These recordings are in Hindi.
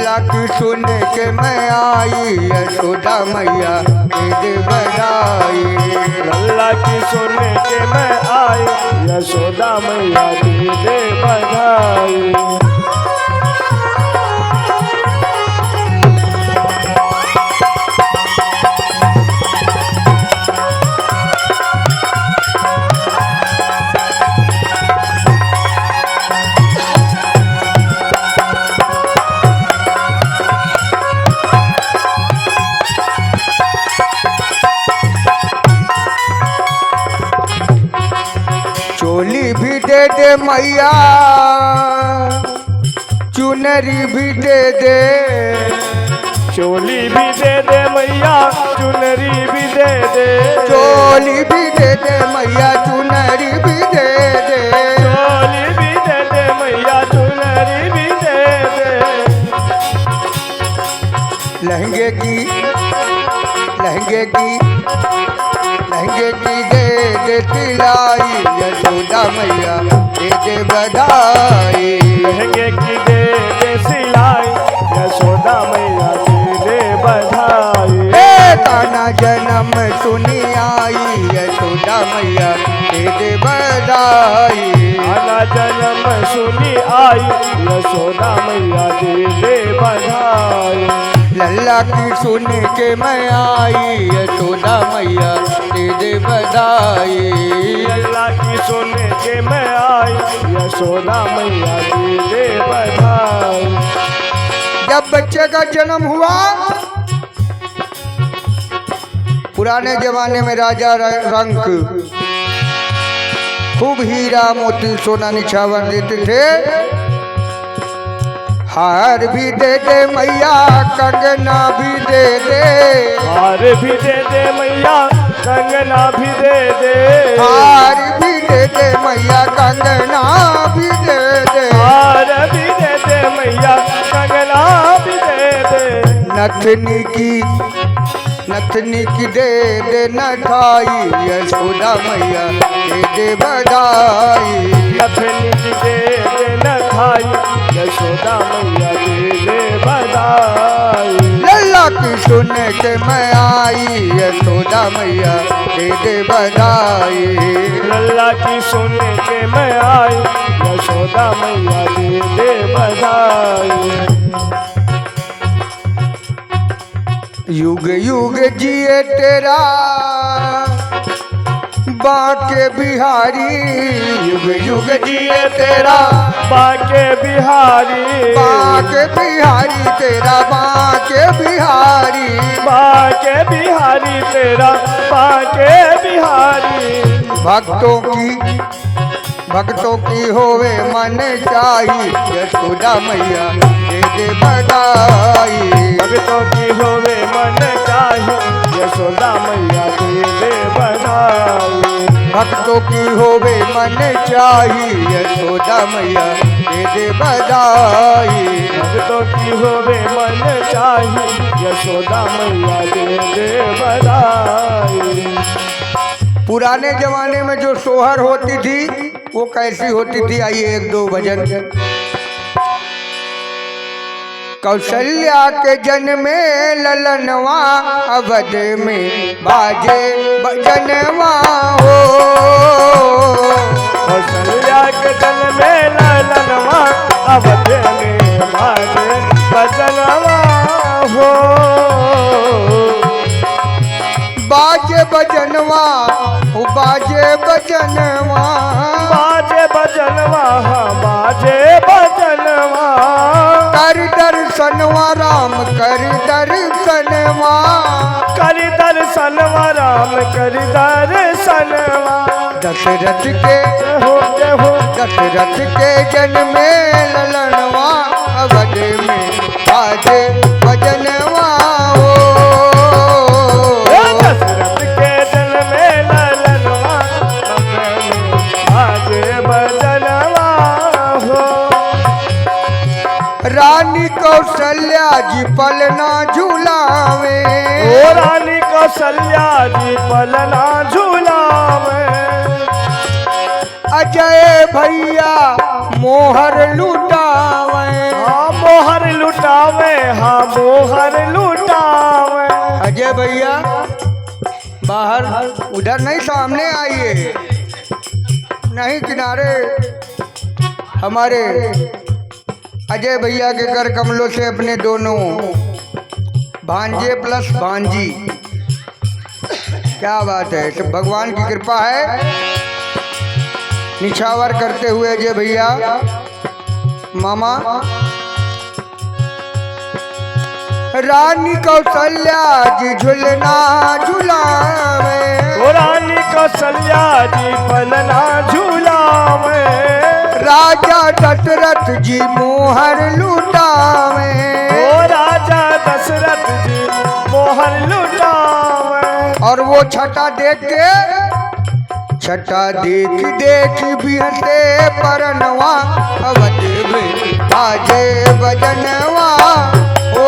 लल्ला की सुन के मैं आई यशोदा मैया दे बधाई। लल्ला की सुन के मैं आई यशोदा मैया दे बधाई। चोली भी दे दे मैया चुनरी भी दे दे। चोली भी दे दे मैया चुनरी भी दे दे। चोली भी दे दे मैया चुनरी भी दे दे। चोली भी दे दे मैया चुनरी भी दे दे। लहंगे की दे दे तिलाई यशोदा मैया दे बधाई। लहंगे की दे दे सिलाई यशोदा मैया दे बधाई। कान्हा जन्म सुनी आई यशोदा मैया दे बधाई। कान्हा जन्म सुनी आई यशोदा मैया दे बधाई। लल्ला की सुन के मैं आई यशोदा मैया दे बधाई। लल्ला की सुन के मैं आई यशोदा मैया दे बधाई। जब बच्चे का जन्म हुआ पुराने जमाने में राजा रंक खूब हीरा मोती सोना निछावर देते थे। हार भी दे दे मैया कंगना भी दे दे। हार भी दे दे मैया कंगना भी दे दे। हार भी दे दे मैया कंगना भी दे दे। हार भी दे दे मैया कंगना भी दे दे। नथनी की दे दे नथाई यशोदा मैया दे बधाई। नथनी की दे दे नथाई यशोदा मैया दे बधाई। लल्ला की सुन के मैं आई यशोदा मैया दे बधाई। लल्ला की सुन के मैं आई यशोदा मैया दे बधाई। युग युग जिए तेरा बांके बिहारी। युग युग जिए तेरा बांके बिहारी। बांके बिहारी तेरा बांके बिहारी। बांके बिहारी तेरा बांके बिहारी। भक्तों की होवे मन चाही यशोदा मैया दे बधाई। भक्तों की होवे मन चाही यशोदा मैया दे बधाई। भक्तों की होवे मन चाही यशोदा मैया दे बधाई। भक्तों की होवे मन चाही यशोदा मैया दे बधाई। पुराने जमाने में जो सोहर होती थी वो कैसी होती थी आइए एक दो भजन। कौशल्या के जन्मे ललनवा अवध में बाजे बजनवा हो। कौशल्या के जन्मे ललनवा अवध में बाजे बजनवा हो। बाजे बजनवा बाजे बजनवा। बाजे बजनवा बाजे बजनवा। कर दर्शनवा राम कर दर्शनवा। कर दर्शनवा राम कर दर्शनवा। दशरथ के जन्मे ललनवा अवध में बाजे बजनवा हो। दशरथ के जन्मे ललनवा बाजे बजनवा हो। रानी कौशल्या जी पलना झूलावे। ओ रानी कौशल्या जी पलना झूलावे। अजय भैया मोहर लुटावे। हाँ मोहर लुटावे बाहर, उधर नहीं सामने आइए, नहीं किनारे। हमारे अजय भैया के कर कमलों से अपने दोनों भांजे प्लस भांजी, क्या बात है, सब भगवान की कृपा है। निछावर करते हुए अजय भैया मामा रानी कौशल्या जी झुलना झुलावे, रानी कौशल्या जी पलना झूलावे, राजा दशरथ जी मोहर लुटावे, राजा दशरथ जी मोहर लुटावे। और वो छटा देख देख भी हंसे परनवा, अवध में बाजे बजनवा। ओ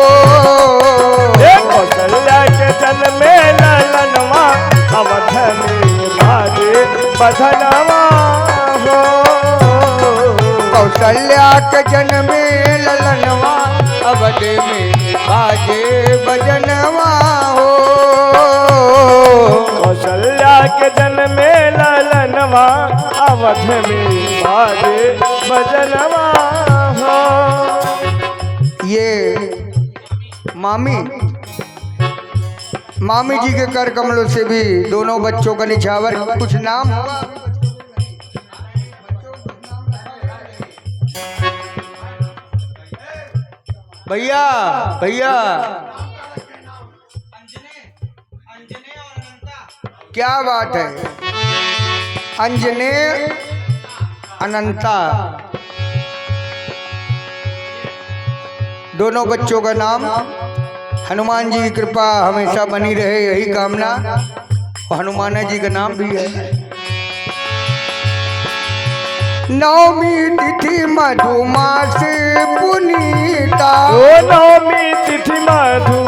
कौशल्या के जन्म में ललनवा, अवध में बाजे बजनवा हो। कौशल्या के जन्म में ललनवा, अवध में बाजे बजनवा हो। कौशल्या के जन्म में ललनवा, अवध में बाजे बजनवा हो। ये मामी जी के कर कमलों से भी दोनों बच्चों का निछावर, कुछ नाम होगा भैया? भैया क्या बात है, अंजने अनंता, दोनों बच्चों का नाम। हनुमान जी की कृपा हमेशा बनी रहे, यही कामना। और हनुमान जी का नाम भी है। नवमी तिथि मधुमास पुनीता, नवमी तिथि मधु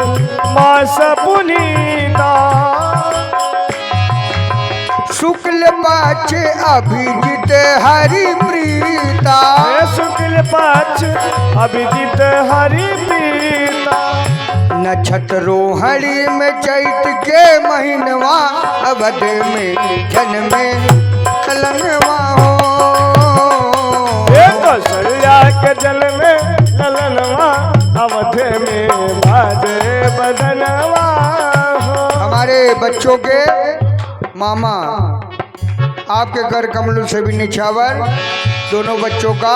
मास पुनीता, शुक्ल पक्ष अभिजित हरि प्रीता, शुक्ल पक्ष अभिजित हरि प्रीता, नक्षत्रोहणी में चैत के महीनवा, अवध में जन्मे कलनवा हो। कौशल्या के जन्म में ललनवा, अवध में बाजे बजनवा हो। हमारे बच्चों के मामा आपके कर कमलों से भी निछावर, दोनों बच्चों का।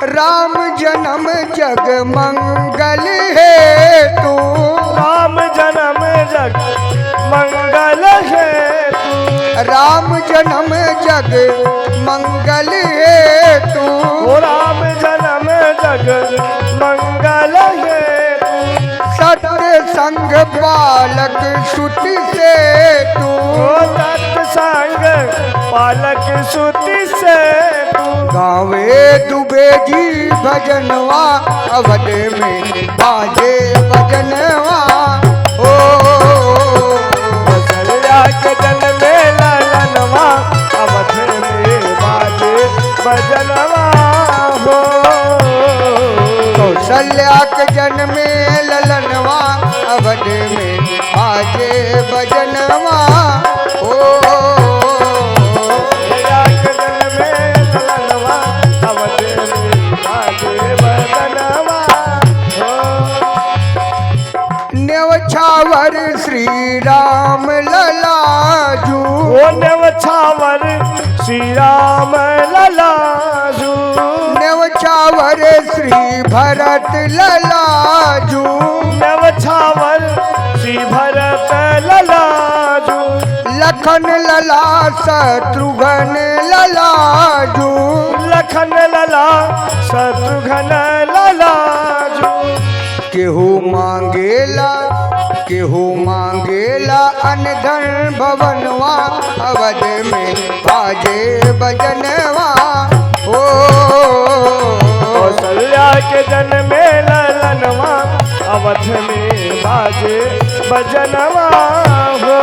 राम जन्म जग मंगल हेतु, राम जन्म जग मंगल हेतु, राम जन्म जग मंगल हेतु, राम जन्म जग मंगल हेतु, सत्य संग पालक श्रुति सेतु, सत्संग पालक श्रुति सेतु, गावे दुबे जी भजनवा, अवध में बाजे भजनवा। ओ कौशल्या के जन्म में ललनवा, अवध में बाजे बजनवा हो। कौशल्या के जन्म में ललनवा, अवध में बाजे भजनवा। ओ न्यवछावर श्री राम ललाजू, न्यवछावर श्री राम ललाजू, न्यवछावर श्री भरत ललाजू, न्यवछावर श्री भरत ललाजू, लखन लला शत्रुघ्न ललाजू, लखन लला शत्रुघ्न ललाजू, केहू मांगेला अनधन भवनवा, अवध में बाजे बजनवा। ओ कौशल्या के जन्म में ललनवा, अवध में बाजे बजनवा हो।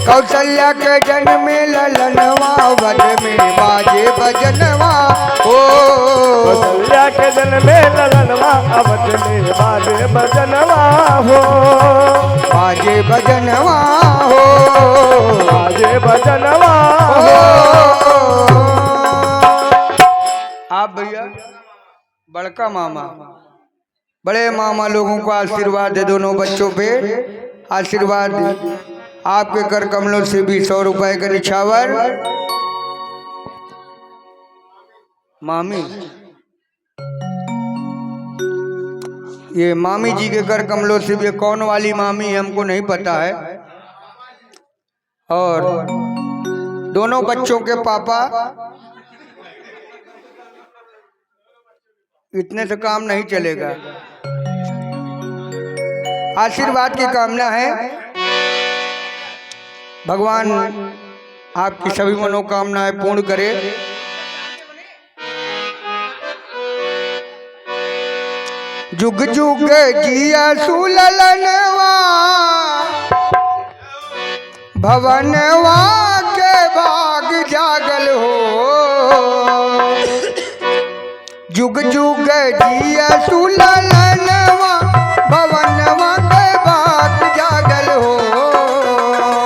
कौशल्या के जन्म में ललनवा, अवध में बाजे बजनवा। ओ मैया के जन्मे ललनवा अवध में बाजे बजनवा हो, बाजे बजनवा हो, बाजे बजनवा हो। आप भैया बड़का मामा, बड़े मामा लोगों को आशीर्वाद दे, दोनों बच्चों पे आशीर्वाद दे। आपके कर कमलों से भी 100 रुपए का निछावर। मामी, ये मामी जी के कर कमलों से भी कौन वाली मामी है हमको नहीं पता है। और दोनों बच्चों के पापा, इतने से काम नहीं चलेगा, आशीर्वाद की कामना है। भगवान आपकी सभी मनोकामनाएं पूर्ण करे। जुग जुग जिया सुललनवा भवनवा के भाग जागल हो, जुग जुग जिया सुललनवा भवनवा के भाग जागल हो,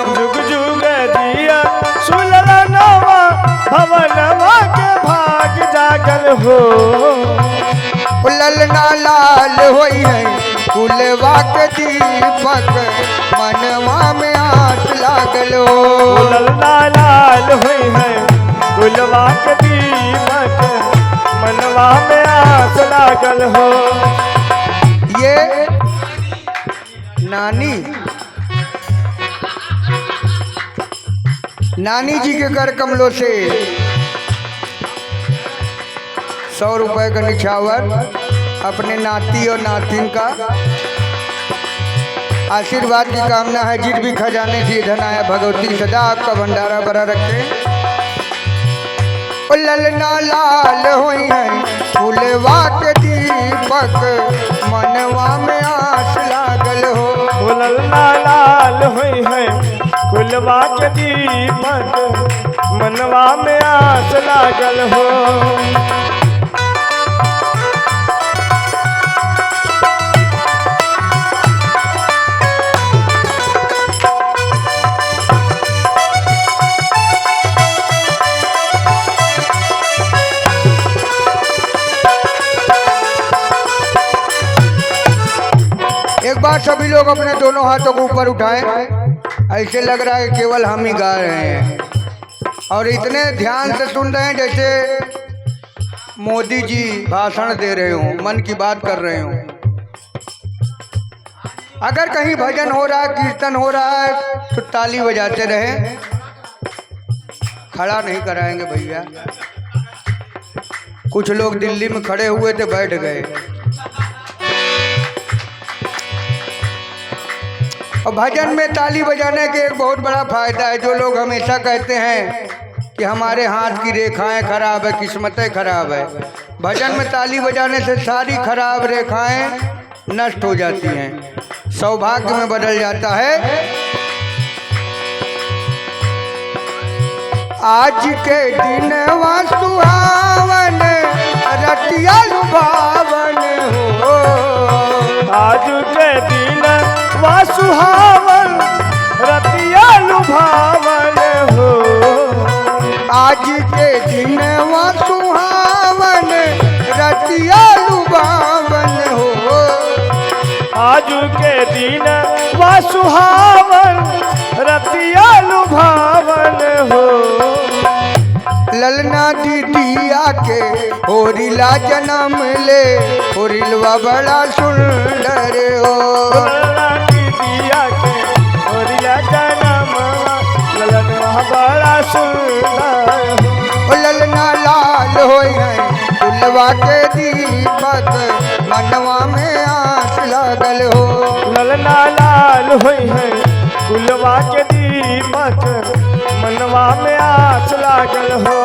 जुग जुग जिया सुललनवा भवनवा के भाग जागल हो। ललना लाल होई है कुलवा के दीपक मनवा में आस लागल हो, ललना लाल होई है कुलवा के दीपक मनवा में आस लागल हो। ये नानी जी के कर कमलों से 100 रुपए का निछावर अपने नाती और नातिन का आशीर्वाद की कामना है। जिस भी खजाने से धन आया भगवती सदा आपका भंडारा भरा रखे। ओ ललना लाल होई है फूलवा के दीपक मनवा में आस लागल हो, ललना लाल होई है कुलवा के दीपक मनवा में आस लागल हो। एक बार सभी लोग अपने दोनों हाथों को ऊपर उठाएं। ऐसे लग रहा है केवल हम ही गा रहे हैं और इतने ध्यान से सुन रहे हैं जैसे मोदी जी भाषण दे रहे हों, मन की बात कर रहे हों। अगर कहीं भजन हो रहा है, कीर्तन हो रहा है तो ताली बजाते रहे, खड़ा नहीं कराएंगे भैया। कुछ लोग दिल्ली में खड़े हुए थे, बैठ गए। और भजन में ताली बजाने के एक बहुत बड़ा फायदा है। जो लोग हमेशा कहते हैं कि हमारे हाथ की रेखाएं खराब है, किस्मतें खराब है, भजन में ताली बजाने से सारी खराब रेखाएं नष्ट हो जाती हैं, सौभाग्य में बदल जाता है। आज के दिन सुहावन रतिया लुभावन हो, आज के दिन सुहावन रतिया लुभावन हो, आज के दिन सुहावन रतिया लुभावन हो, आज के दिन सुहावन रतिया लुभावन हो। ललना दीदिया के होरिला जन्म ले, होरिलवा बड़ा सुंदर हो, ललना दीदिया के होरिला जन्म ललनवा बड़ा सुंदर हो। ललना लाल होई है फुलवा के दीपक मनवा में आस लागल हो, ललना लाल होई है कुलवा के दीपक मनवा में आस लागल हो।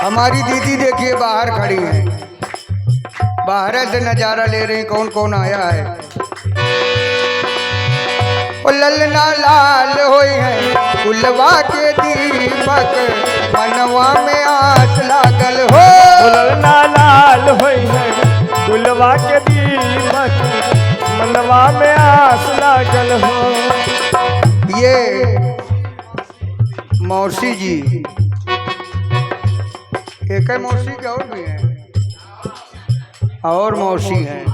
हमारी दीदी देखिए बाहर खड़ी है, बाहर से नजारा ले रही, कौन कौन आया है। ओ ललना लाल होई है कुलवा के दीपक मनवा में आस लागल हो। ललना लाल होई है कुलवा के दीपक मनवा में आस लागल हो। ये मौसी जी, एक है मौसी के और भी हैं, और मौसी हैं।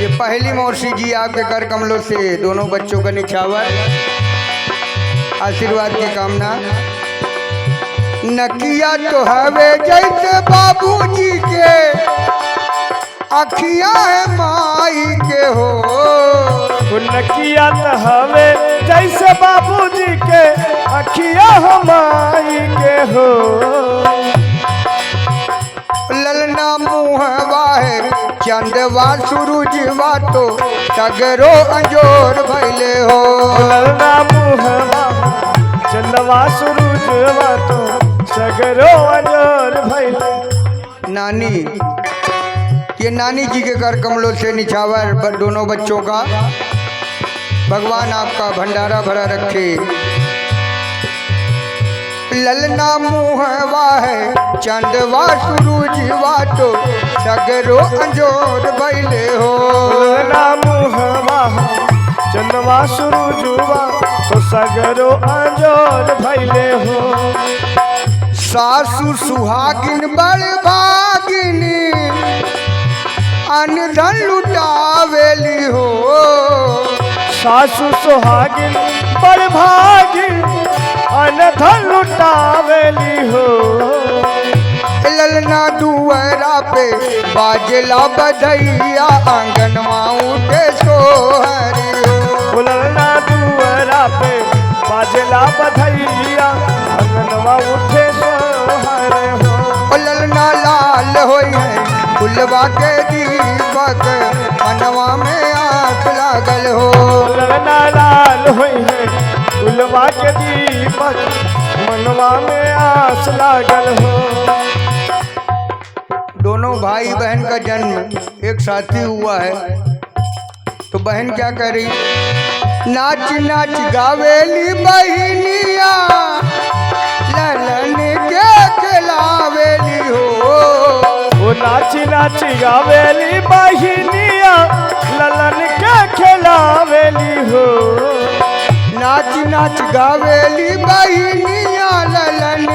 ये पहली मौसी जी आपके कर कमलों से दोनों बच्चों का निछावर आशीर्वाद की कामना। नकिया तो हवे जैसे बाबूजी के, अखियां है माई के हो। नकिया तो हवे जैसे बाबूजी के, अखियां हमारी के हो। ललना मुहवा है चंदवा सूरजवा तो सगरो अंजोर भैले हो। ललना मुहवा चंदवा सूरजवा तो सगरो अंजोर भैले। नानी, ये नानी जी के कर कमलों से निछावर दोनों बच्चों का। भगवान आपका भंडारा भरा रखे। ललना मुहवा है चंदवा सूरजवा तो सगरो अंजोर भैले हो। ललना मुहवा चंदवा सूरजवा तो सगरो अंजोर भैले हो। सासु सुहागिन बड़ भागिनी अनधन लुटावेली हो। सासु सुहागिन बड़ भागिन अनधन लुटावेली हो। ललना दुआरा पे बाजला बधैया आंगनवा उठे सोहरी हो। ललना दुआरा पे बाजला बधैया आंगनवा उठे सोहरे हो। ललना लाल होई है कुलवा के दीपक मनवा में आस लागल हो। ललना लाल होई है कुलवा के दीपक मनवा में आस लागल हो। दोनों भाई बहन का जन्म एक साथ ही हुआ है, तो बहन क्या कर रही? नाच नाच गावेली बहिनिया ललन के खिलावेली हो। वो नाची नाची गावेली बहिनिया ललन के खिलावेली हो। नाच नाच गावेली बहिनिया ललन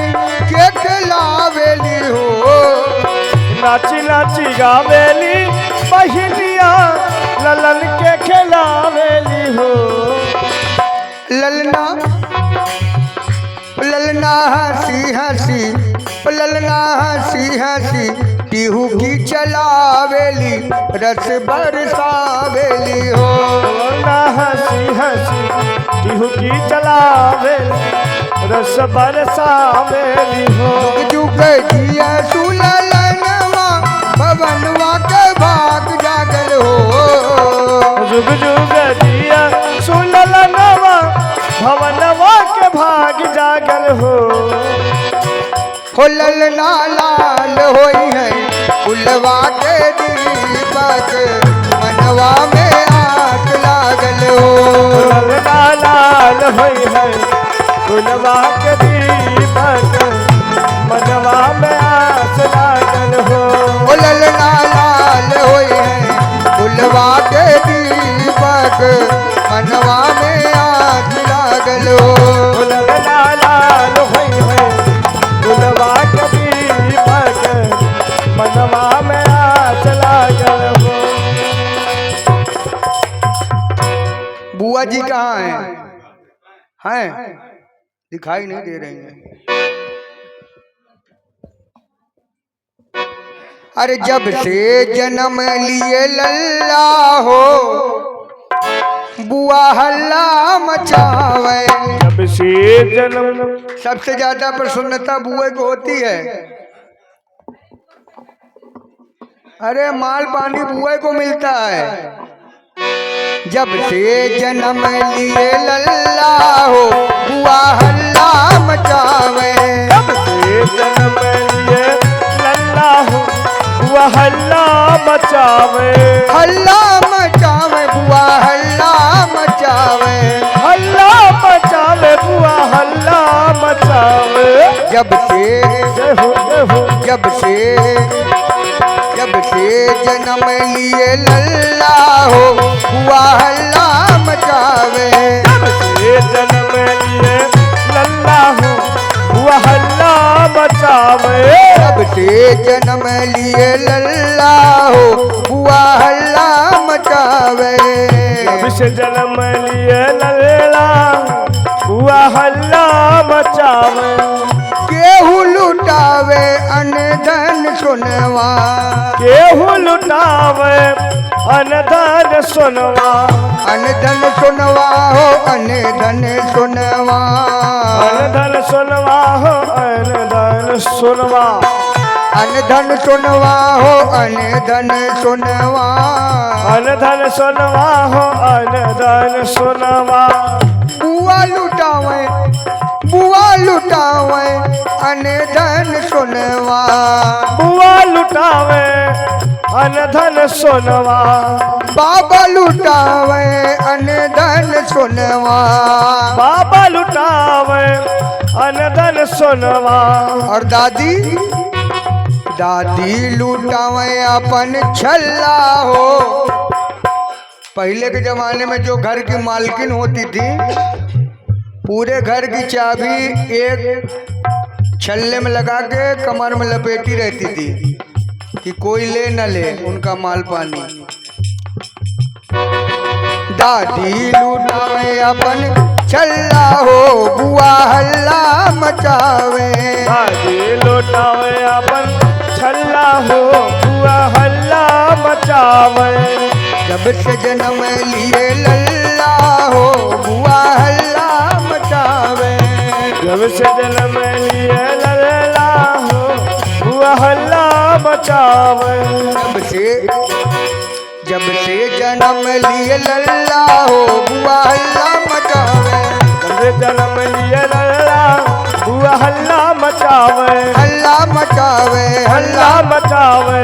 के खिलावेली हो। नाची नाची गावेली बहिनिया ललन के खिलावेली हो। ललना ललना हंसी हंसी, ललना हंसी हंसी टीहू की चलावेली रस बरसावेली हो। ललना हंसी हंसी टीहू की चलावेली रस बरसावेली हो। जुग जिया सुललनवा भवनवा के भाग जागल हो। जुग जुग जिया सुललनवा भवनवा के भाग जागल हो। ललना लाल होई है कुलवा के दीपक मनवा में आस लागल हो। ललना लाल होई है कुलवा के दीपक मनवा में आस लागल हो। ललना लाल होई है कुलवा के दीपक मनवा में आस लागल हो। ललना लाल होई है कुलवा के दीपक मनवा में आस लागल हो। बुआ जी कहाँ हैं? दिखाई नहीं दे रही हैं। अरे जब से जन्म लिए लल्ला हो बुआ हल्ला मचावे। जब से जन्म सबसे ज्यादा प्रसन्नता बुए को होती है। अरे माल पानी बुए को मिलता है। जब से जन्म लिए लल्ला हो बुआ हल्ला मचावे। जब से जन्म लिए लल्ला हो बुआ हल्ला मचावे। हल्ला मचावे बुआ हल्ला मचावे। हल्ला मचावे जब से जय हो जय हो। जब से जन्म लिए लल्ला हो हुआ हल्ला मचावे। जब से जन्म लिए लल्ला हो हुआ हल्ला मचावे। जब से जन्म लिए लल्ला हो हुआ हल्ला मचावे। जब से जन्म लिए लल्ला हुआ हल्ला मचावे। केहू लुटावे अनधन सुनवा। केहू लुटावे अनधन सुनवा। अनधन सुनवा हो अनधन सुनवा। अनधन सुनवा हो अनधन सुनवा। अनधन सुनवा हो अनधन सुनवा। अनधन सुनवा हो अनधन सुनवा। बुआ लुटावे अनधन सुनवा। बुआ लुटावे अनधन सुनवा। बाबा लुटावे अनधन सुनवा। बाबा लुटावे अनधन सुनवा। और दादी लुटावे अपन छल्ला हो। पहले के जमाने में जो घर की मालकिन होती थी पूरे घर की चाबी एक छल्ले में लगा के कमर में लपेटी रहती थी कि कोई ले न ले उनका माल पानी। दादी लुटावे अपन छल्ला हो बुआ हल्ला मचावे। दादी लुटावे अपन छल्ला हो बुआ हल्ला मचावे। जब से जन्म लिए लल्ला हो बुआ हल्ला मचावे। जब से जन्म लिए लल्ला हो बुआ हल्ला मचावे। जब से जन्म लिए लल्ला हो बुआ हल्ला मचावे। जब से जन्म लिए लल्ला बुआ हल्ला मचावे। हल्ला मचावे हल्ला मचावे।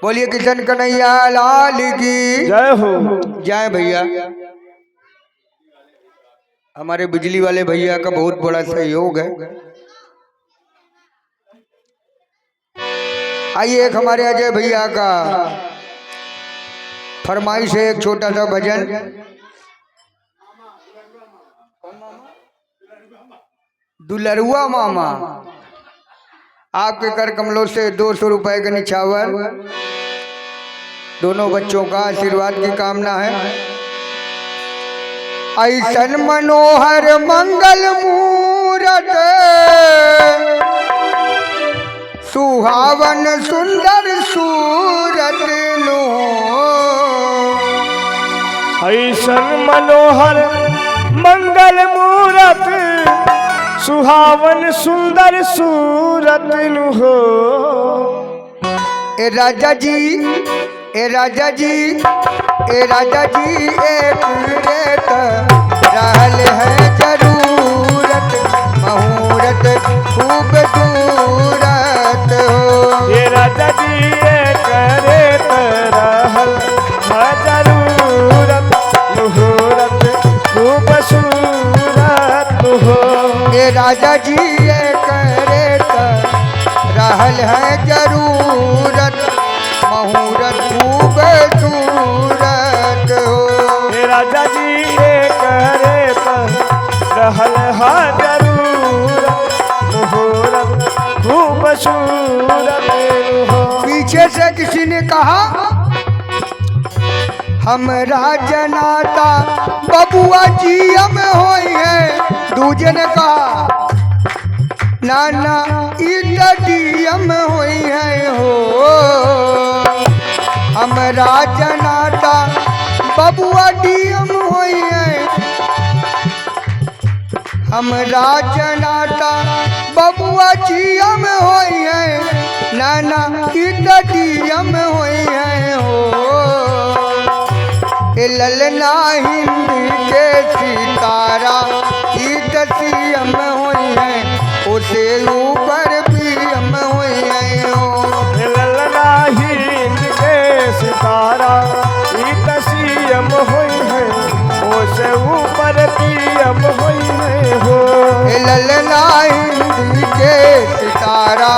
बोलिए किशन कन्हैया लाल की जय हो। जय भैया। हमारे बिजली वाले भैया का बहुत बड़ा सहयोग है। आइए एक हमारे अजय भैया का फरमाइश है एक छोटा सा भजन। दुलरुआ मामा आपके कर कमलों से 200 रुपए का निछावर दोनों बच्चों का आशीर्वाद की कामना है। ऐसन मनोहर मंगल मूरत सुहावन सुंदर सूरत नो। ऐसन मनोहर मंगल मूरत सुहावन सुंदर सूरत नु हो। ए राजा जी ए राजा जी ए राजा जी एक रेत रहल है जरूरत मुहूर्त खूब सूरत हो। ये राजा जी करे रहल है जरूरत मुहूर्त खूब सूरत हो। ए राजा जी करे रहल है जरूरत मुहूर्त खूब सूरत हो। ये राजा जी करे रहल है जरूरत मुहूर्त खूब सूरत हो। पीछे से किसी ने कहा हमरा जनाता बबुआ जी हम होई है। दूजे ने कहा नाना डीएम होई है हो। हमरा जनाता बबुआ डीएम होई है। हमरा जनाता बबुआ जी हम होई है। नाना डीएम होई है हो। ए ललना हिंदी के सितारा सीएम हुई है। उसे ऊपर भी हम हुई है हो। ललना हिंद के सितारा सीएम हुई है। उसे ऊपर पर पीएम हुई है हो। ललना हिंदी के सितारा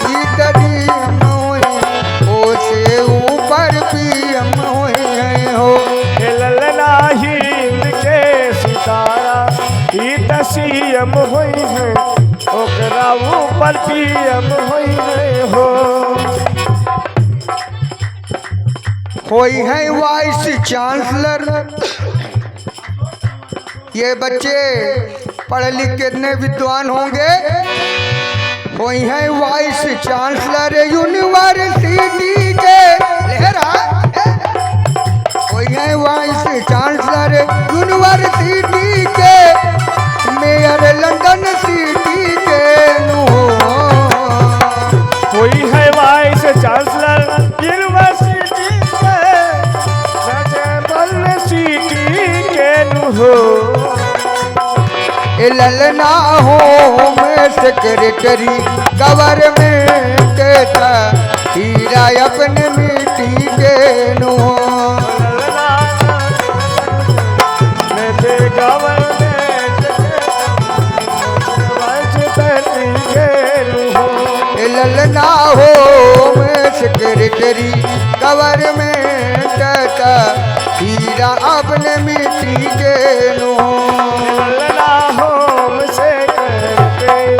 गीत डीएम हुई, ओ से ऊपर पीएम हुई है हो। ललना हिंद के सितारा ई सीएम हुई है, ओकरा ऊपर पीएम हुई है हो। कोई है वाइस चांसलर। ये बच्चे पढ़े लिख के इतने विद्वान होंगे। कोई है वाइस चांसलर यूनिवर्सिटी के, लहरा कोई है वाइस चांसलर यूनिवर्सिटी के, मेयर लंदन सिटी के नु। कोई है वाइस चांसलर यूनिवर्सिटी के, लंदन सिटी के नु हो। ललना होम सेक्रेटरी गवर्नमेंट का, हीरा अपने मिट्टी के नु। ललना होम सेक्रेटरी गवर्नमेंट का, हीरा अपने मिट्टी के नु। ललना होम सेक्रेटरी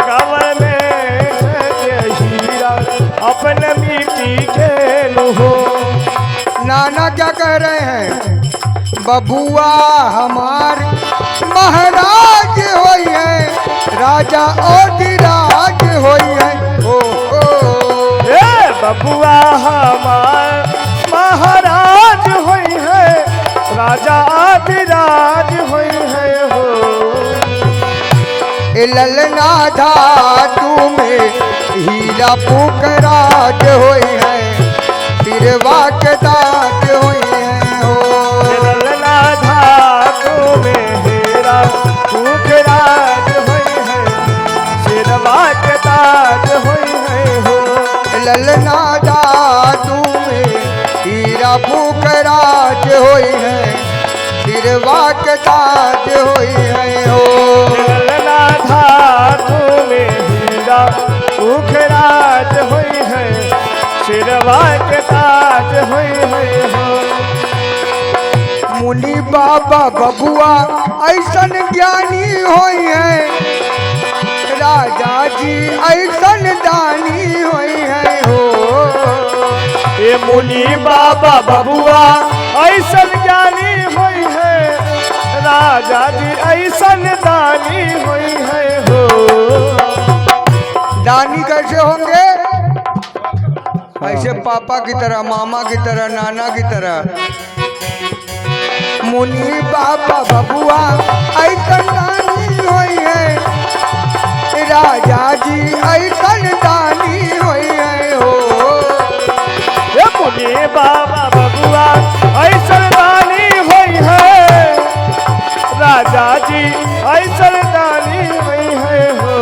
गवर्नमेंट के, हीरा अपने मिट्टी के नु हो। नाना क्या कह रहे हैं? बबुआ हमार महाराज होई है, राजा अधिराज होई है। ओ बबुआ हमार महाराज होई है, राजा अधिराज होई है हो। ललना धातु में हीरा पुकराज होई है, तिरवा के दाज होई है हो। ललना धातु में हीरा पुकराज होई है, तिरवा के दाज होई है हो। ललना धातु में हीरा पुकराज होई है, तिरवा के दाज होई है हो। ललना धातु में हीरा पुकराज होई है, सिरवा के ताज होई है हो। मुनि बाबा बबुआ ऐसन ज्ञानी होई है, राजा जी ऐसन दानी होई है हो। ये मुनि बाबा बबुआ ऐसन ज्ञानी होई है, राजा जी ऐसन दानी होई है हो। दानी कैसे होंगे? ऐसे पापा की तरह, मामा की तरह, नाना की तरह। मुनि बाबा बबुआ ऐसन दानी होई है, राजा जी ऐसन दानी होई है हो। ये मुनि बाबा बबुआ ऐसन दानी होई है, राजा जी ऐसन दानी होई है हो।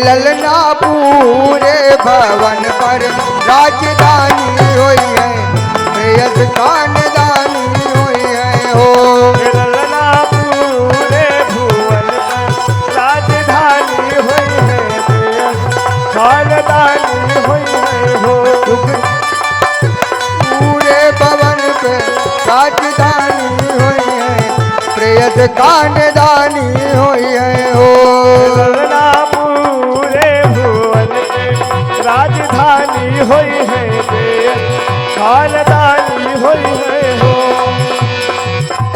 ललना पूरे भवन पर राजधानी होई है, प्रेयस खानदानी होई है हो। ललना पूरे भुवन पर राजधानी होई है, खानदानी होई है हो। पूरे भवन पे राजधानी होई है, प्रेयस खानदानी होई है हो। ललना पूरे भुवन पे राजधानी होई है, खानदानी होई है हो।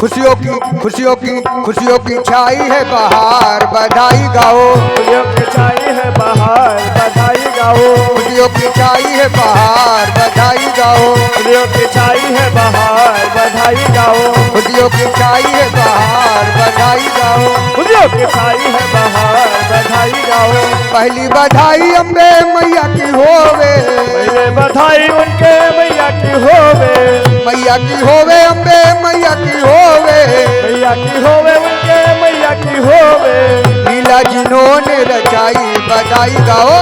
खुशियों की छाई है बहार, बधाई गाओ। खुशियों की छाई है बहार, बधाई गाओ। खुशियों की छाई है बहार, बधाई गाओ। खुशियों की छाई है बहार, बधाई गाओ। खुशियों की छाई है बहार, बधाई गाओ। खुशियों की छाई है बहार, बधाई गाओ। पहली बधाई अम्बे मैया की होवे, पहले बधाई उनके मैया की होवे। मैया की होवे अम्बे मैया की होवे। मैया की होवे उनके मैया की होवे। लीला जिन्होंने रचाई, बधाई गाओ।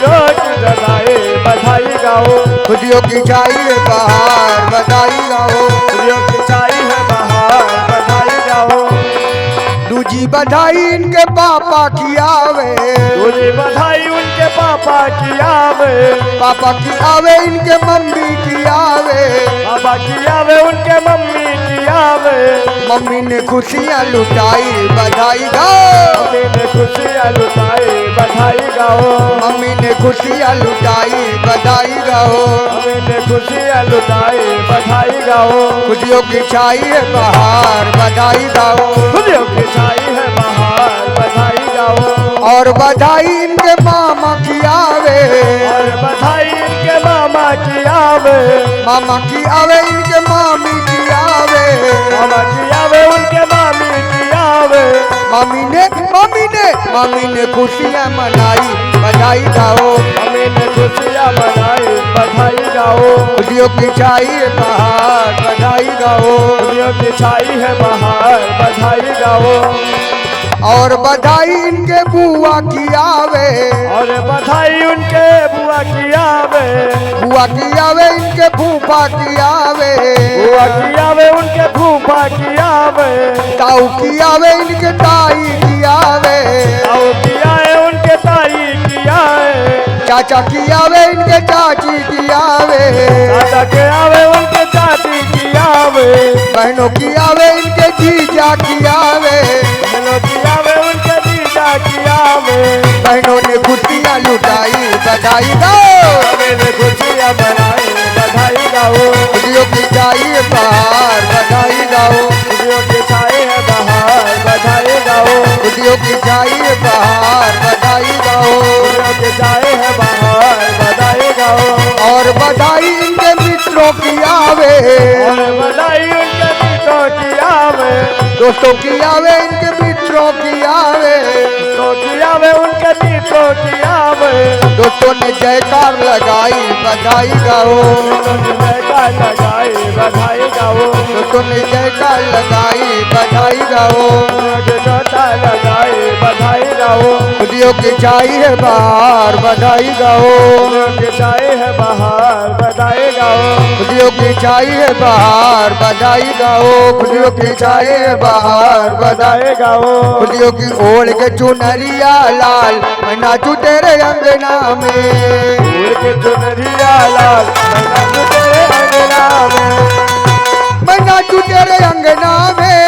रोज जलाए, बधाई गाओ। खुशियों की छाई है बहार, बधाई गाओ। खुशियों की छाई है बहार, बधाई गाओ। बधाई इनके पापा की आवे, दूजी बधाई उनके पापा की आवे, पापा की आवे इनके मम्मी की आवे, पापा की आवे उनके मम्मी की आवे। मम्मी ने खुशियाँ लुटाई बधाई गाओ, मम्मी ने खुशियाँ लुटाई बधाई गाओ, मम्मी ने खुशियाँ लुटाई बधाई गाओ, मम्मी ने खुशियाँ लुटाई बधाई गाओ। खुशियों की छाई है बाहर बधाई गाओ, खुशियों की छाई है बाहर बधाई गाओ। और बधाई इनके मामा की आवे, और बधाई इनके मामा की आवे, मामा की आवे इनके मामी की आवे, मामा की आवे उनके मामी की आवे। मामी ने खुशियाँ मनाई बधाई गाओ, मम्मी ने खुशियाँ मनाई बधाई गाओ। खुशियों की छाई है बाहर बधाई गाओ, खुशियों की छाई है बाहर बधाई गाओ। और बधाई इनके बुआ की आवे, और बधाई उनके बुआ की आवे, बुआ की आवे इनके फूफा की आवे, बुआ की आवे उनके फूफा की आवे। ताऊ की आवे इनके ताई की आवे, ताऊ की आए उनके ताई की आए। चाचा की आवे इनके चाची की आवे, चाचा के आवे उनके चाची की आवे। बहनों की आवे इनके जीजा की आवे, बहनों की आवे उनके जीजा की आवे। बहनों ने खुशियाँ लुटाई बधाई गाओ, मम्मी ने खुशियाँ मनाई बधाई गाओ। खुशियों की चाहिए बाहर बधाई गाओ, खुशियों की छाई है बाहर बधाई गाओ। खुशियों की चाहिए बाहर बधाई गाओ, खुशियों की छाई है बाहर बधाई गाओ। और बधाई इनके मित्रों की आवे, और बधाई उनके मित्रों की आवे। दोस्तों की आवे इनके मित्रों की आवे, दोस्तों की आवे उनके मित्रों की आवे। दोस्तों ने जयकार लगाई बधाई गाओ, जयकार लगाई बधाई गाओ। दोस्तों ने जयकार लगाई बधाई गाओ, जयकार लगाई बधाई गाओ। खुशियों की चाहिए बाहर बधाई गाओ, खुशियों की छाई है बाहर बधाई गाओ। खुशियों की चाहिए बाहर बधाई गाओ, खुशियों की चाहिए बाहर बधाई, बधाई गाओ। खुशियों की ओढ़ के चुनरिया लाल मैं नाचू तेरे अंगना में, उड़ के चुनरिया लाल मैं नाचूं तेरे अंगना में। मैं नाचू तेरे अंगना में,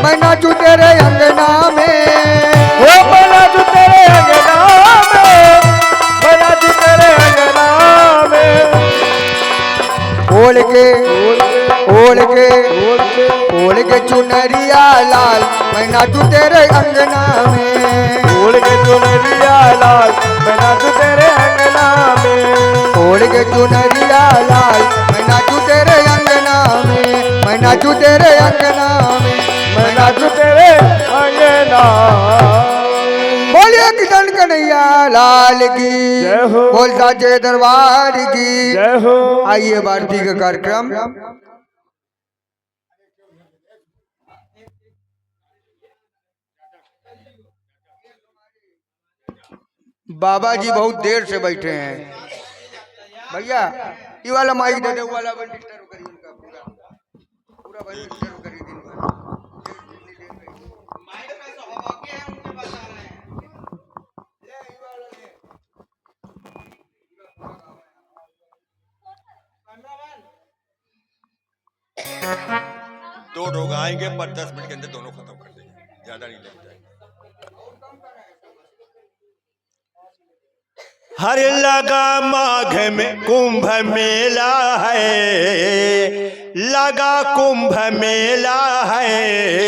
मैं नाचू तेरे अंगना में, ओ मैं नाचूं तेरे अंगना में, मैं नाचूं तेरे अंगना में। ओढ़ के ओढ़ के उड़ के ओढ़ के चुनरिया लाल मैं नाचू तेरे अंगना में, उड़ के चुनरिया लाल मैं नाचूं तेरे अंगना में। ओढ़ के चुनरिया लाल मैं नाचू तेरे अंगना में, मैं नाचू तेरे अंगना में, मैं नाचूं तेरे अंगना। बोलिए किशन कन्हैया लाल की जय हो। बोल साचे दरबार की जय हो। आइए भारती का कार्यक्रम बाबा जी बहुत देर से बैठे हैं भैया, ये वाला माइक दे दे, वो वाला बंद डिस्टर्ब करिए उनका पूरा पूरा बंद डिस्टर्ब करिए दिन भर। माइक पे सहभागी है उनके पास आ रहे हैं, ले ये वाला ले दो लोग आएंगे पर 10 मिनट के अंदर दोनों खत्म कर देंगे, ज्यादा नहीं लगता है। हर लगा माघ में कुंभ मेला है, लगा कुंभ मेला है।